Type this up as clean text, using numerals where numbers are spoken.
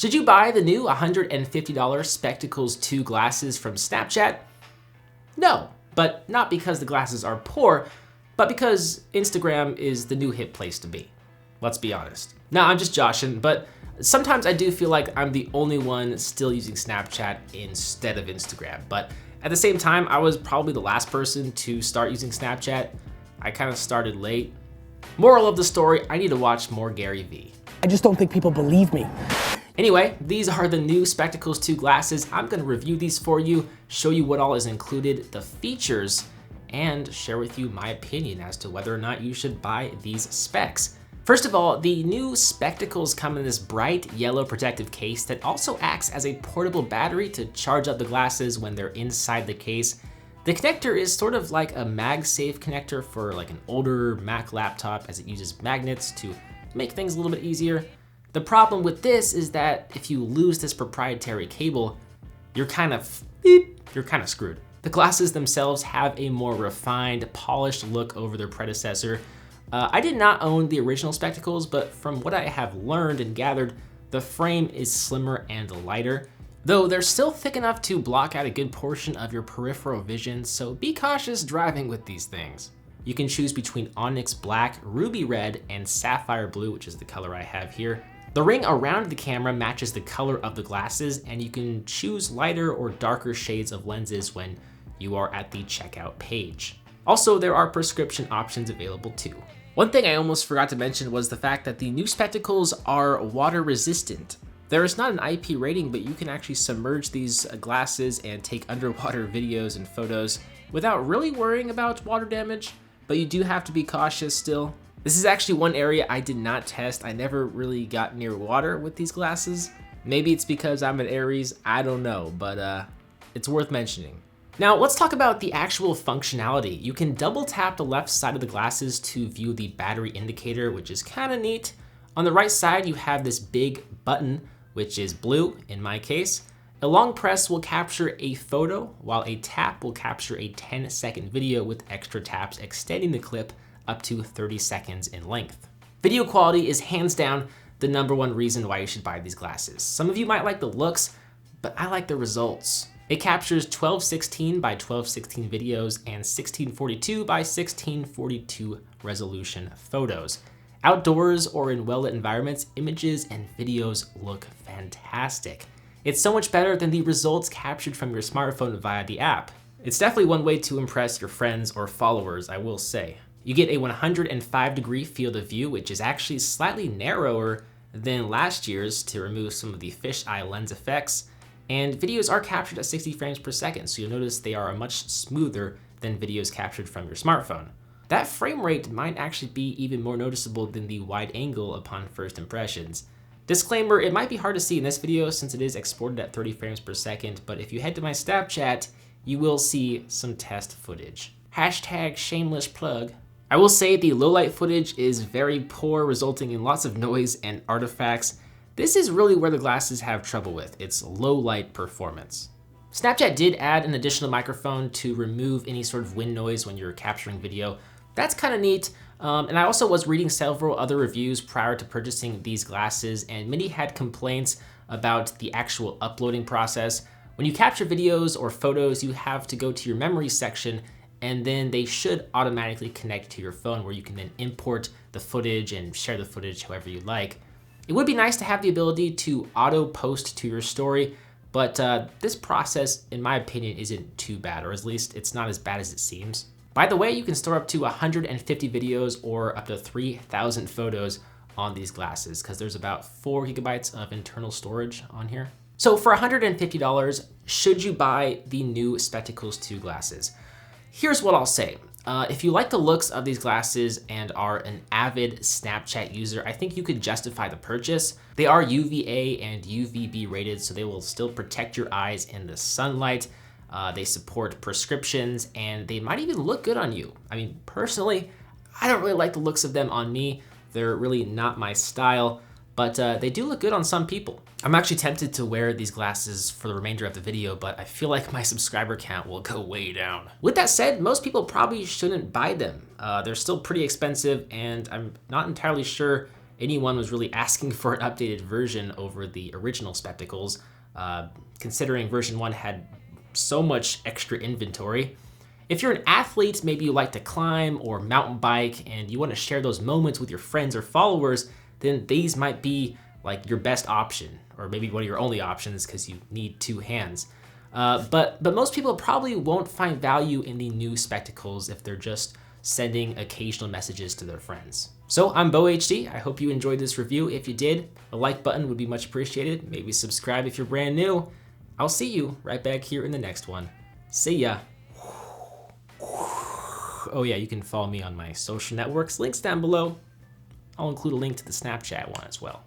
Should you buy the new $150 Spectacles 2 glasses from Snapchat? No, but not because the glasses are poor, but because Instagram is the new hip place to be. Let's be honest. Now, I'm just joshing, but sometimes I do feel like I'm the only one still using Snapchat instead of Instagram. But at the same time, I was probably the last person to start using Snapchat. I kind of started late. Moral of the story, I need to watch more Gary Vee. I just don't think people believe me. Anyway, these are the new Spectacles 2 glasses. I'm gonna review these for you, show you what all is included, the features, and share with you my opinion as to whether or not you should buy these specs. First of all, the new Spectacles come in this bright yellow protective case that also acts as a portable battery to charge up the glasses when they're inside the case. The connector is sort of like a MagSafe connector for like an older Mac laptop, as it uses magnets to make things a little bit easier. The problem with this is that if you lose this proprietary cable, you're kind of screwed. The glasses themselves have a more refined, polished look over their predecessor. I did not own the original Spectacles, but from what I have learned and gathered, the frame is slimmer and lighter, though they're still thick enough to block out a good portion of your peripheral vision, so be cautious driving with these things. You can choose between onyx black, ruby red, and sapphire blue, which is the color I have here. The ring around the camera matches the color of the glasses, and you can choose lighter or darker shades of lenses when you are at the checkout page. Also, there are prescription options available too. One thing I almost forgot to mention was the fact that the new Spectacles are water resistant. There is not an IP rating, but you can actually submerge these glasses and take underwater videos and photos without really worrying about water damage, but you do have to be cautious still. This is actually one area I did not test. I never really got near water with these glasses. Maybe it's because I'm an Aries, I don't know, but it's worth mentioning. Now let's talk about the actual functionality. You can double tap the left side of the glasses to view the battery indicator, which is kind of neat. On the right side, you have this big button, which is blue in my case. A long press will capture a photo, while a tap will capture a 10-second video with extra taps extending the clip up to 30 seconds in length. Video quality is hands down the #1 reason why you should buy these glasses. Some of you might like the looks, but I like the results. It captures 1216 by 1216 videos and 1642 by 1642 resolution photos. Outdoors or in well-lit environments, images and videos look fantastic. It's so much better than the results captured from your smartphone via the app. It's definitely one way to impress your friends or followers, I will say. You get a 105-degree field of view, which is actually slightly narrower than last year's to remove some of the fisheye lens effects. And videos are captured at 60 frames per second, so you'll notice they are much smoother than videos captured from your smartphone. That frame rate might actually be even more noticeable than the wide angle upon first impressions. Disclaimer, it might be hard to see in this video since it is exported at 30 frames per second, but if you head to my Snapchat, you will see some test footage. Hashtag shameless plug. I will say the low light footage is very poor, resulting in lots of noise and artifacts. This is really where the glasses have trouble with, its low light performance. Snapchat did add an additional microphone to remove any sort of wind noise when you're capturing video. That's kind of neat. And I also was reading several other reviews prior to purchasing these glasses, and many had complaints about the actual uploading process. When you capture videos or photos, you have to go to your memory section, and then they should automatically connect to your phone where you can then import the footage and share the footage however you like. It would be nice to have the ability to auto post to your story, but this process, in my opinion, isn't too bad, or at least it's not as bad as it seems. By the way, you can store up to 150 videos or up to 3,000 photos on these glasses because there's about 4 gigabytes of internal storage on here. So for $150, should you buy the new Spectacles 2 glasses? Here's what I'll say. If you like the looks of these glasses and are an avid Snapchat user, I think you could justify the purchase. They are UVA and UVB rated, so they will still protect your eyes in the sunlight. They support prescriptions, and they might even look good on you. I mean, personally, I don't really like the looks of them on me. They're really not my style, but they do look good on some people. I'm actually tempted to wear these glasses for the remainder of the video, but I feel like my subscriber count will go way down. With that said, most people probably shouldn't buy them. They're still pretty expensive, and I'm not entirely sure anyone was really asking for an updated version over the original spectacles, considering version 1 had so much extra inventory. If you're an athlete, maybe you like to climb or mountain bike and you want to share those moments with your friends or followers, then these might be like your best option, or maybe one of your only options because you need 2 hands. But most people probably won't find value in the new spectacles if they're just sending occasional messages to their friends. So I'm BoHD. I hope you enjoyed this review. If you did, a like button would be much appreciated. Maybe subscribe if you're brand new. I'll see you right back here in the next one. See ya. Oh yeah, you can follow me on my social networks. Links down below. I'll include a link to the Snapchat one as well.